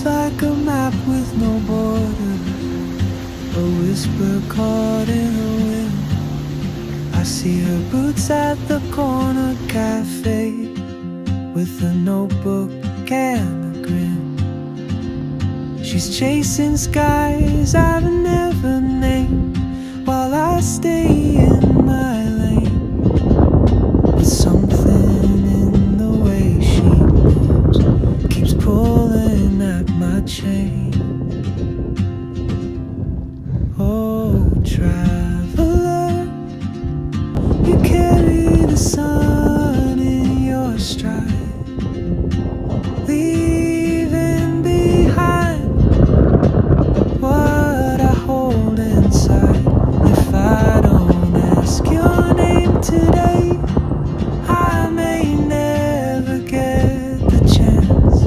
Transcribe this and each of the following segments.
like a map with no border, a whisper caught in the wind. I see her boots at the corner cafe with a notebook and a grin. She's chasing skies I've never named while I stay in my lane. But something in the way she moves keeps pulling at my chain. Oh, traveler, you carry the sun in your stride, leaving behind what I hold inside. If I don't ask your name today, I may never get the chance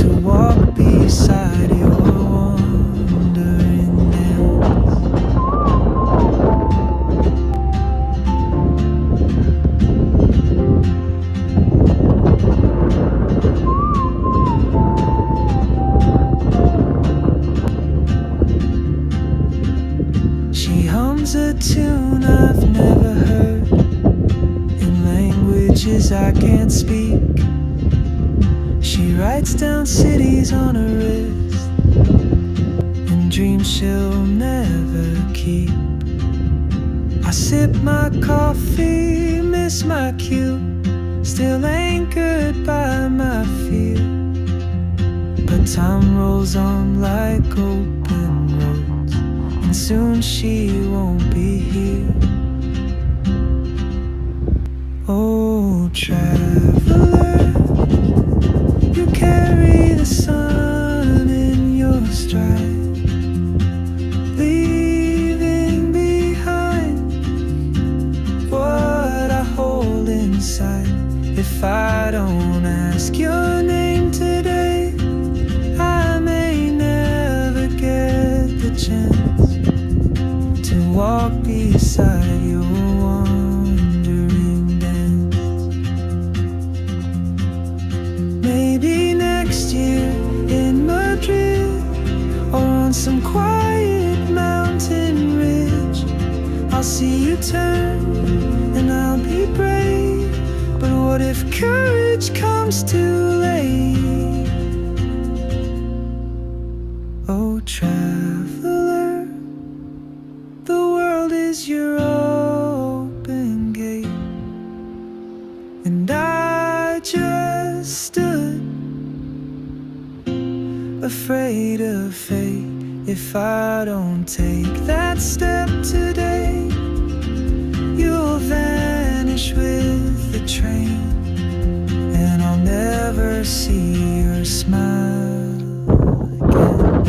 to walk beside your wandering dance. She hums a tune I've never heard in languages I can't speak. She writes down cities on her wrist and dreams she'll never keep. I sip my coffee, miss my cue, still anchored by my fear. But time rolls on like open roads, and soon she won't be here. Oh, traveler, you carry the sun in your stride, leaving behind what I hold inside. If I don't ask your name today, I may never get the chance to walk beside your wandering dance. Maybe next year in Madrid, or on some quiet mountain ridge, I'll see you turn and I'll be brave. But what if courage comes too late? Oh, traveler, the world is your open gate, and I just stood afraid of fate. If I don't take that step today, you'll vanish with the train, and I'll never see your smile again.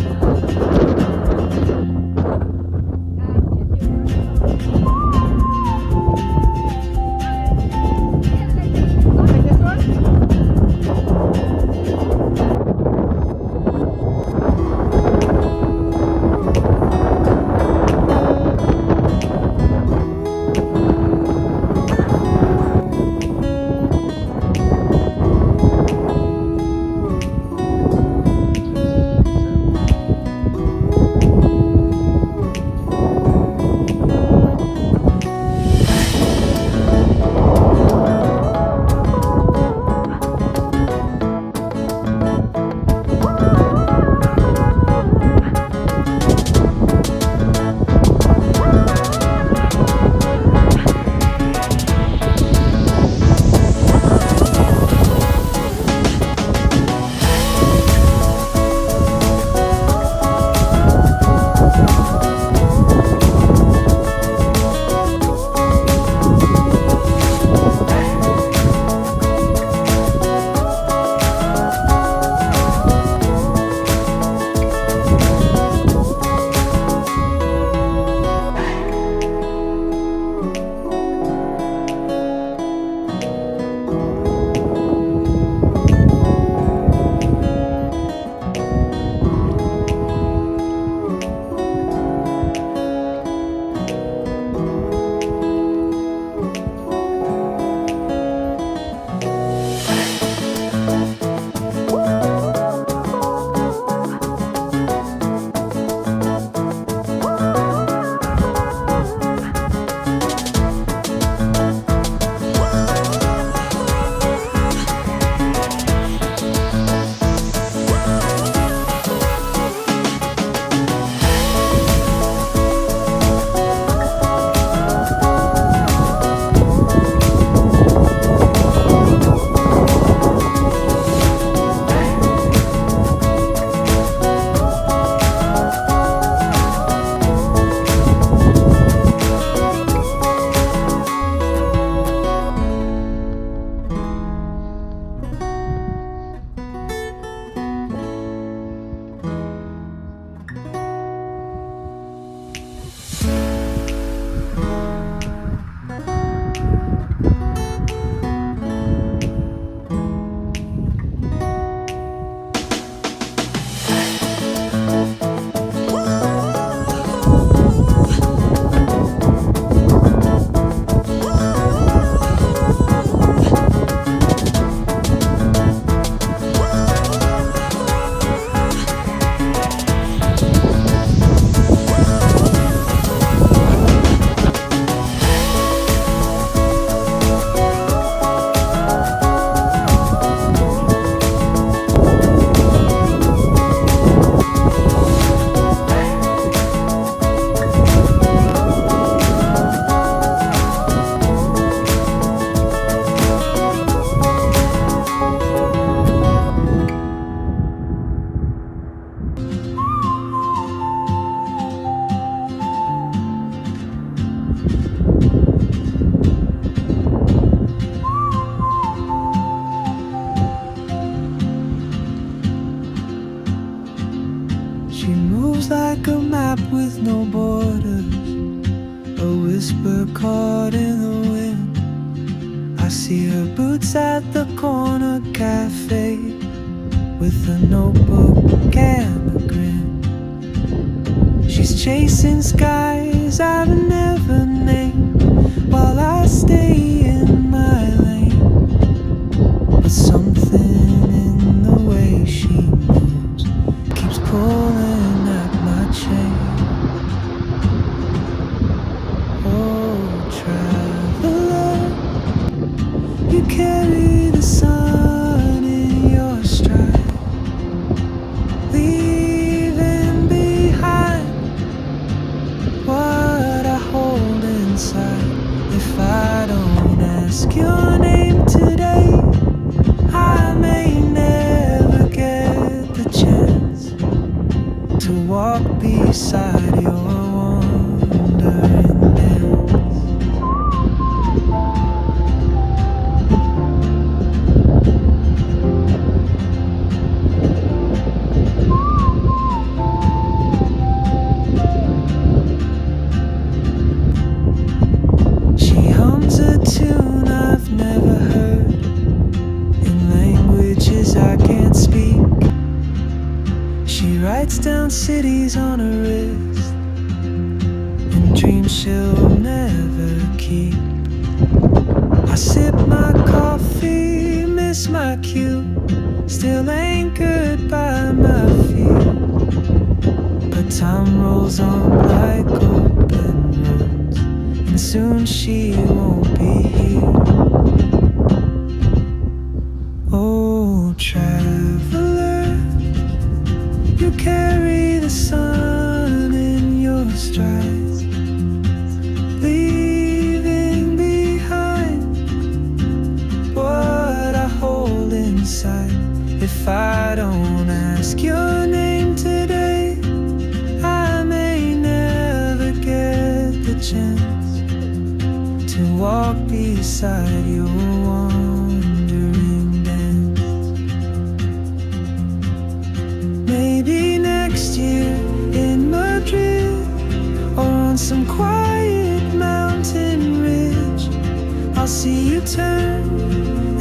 She moves like a map with no borders, a whisper caught in the wind. I see her boots at the corner cafe, with a notebook and a grin. She's chasing skies I've never named, while I stay in my lane. But something in the way she moves keeps pulling at my chain. Oh, traveler, you carry the sun in your stride, leaving behind what I hold inside. If I don't ask your name today, I may never get the chance to walk beside your wandering dance. She hums a tune I've never heard, in languages I can't speak. She writes down cities on her wrist, and dreams she'll never keep. I sip my coffee, miss my cue, still anchored by my feet. But time rolls on like open roads, and soon she won't be here. Oh, traveler, you carry the sun in your strides, leaving behind what I hold inside. If I don't ask your name today, I may never get the chance to walk beside your wandering dance. Maybe next year in Madrid, or on some quiet mountain ridge, I'll see you turn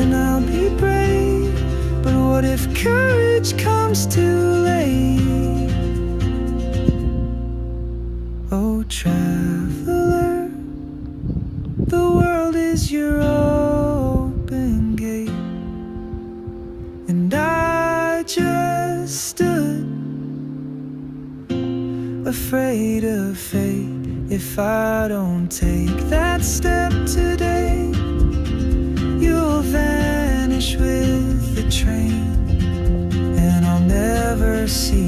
and I'll be brave. But what if courage comes too late? Oh, traveler, the world is your open gate, and I just stood afraid of fate. If I don't take that step today, you'll vanish with the train, and I'll never see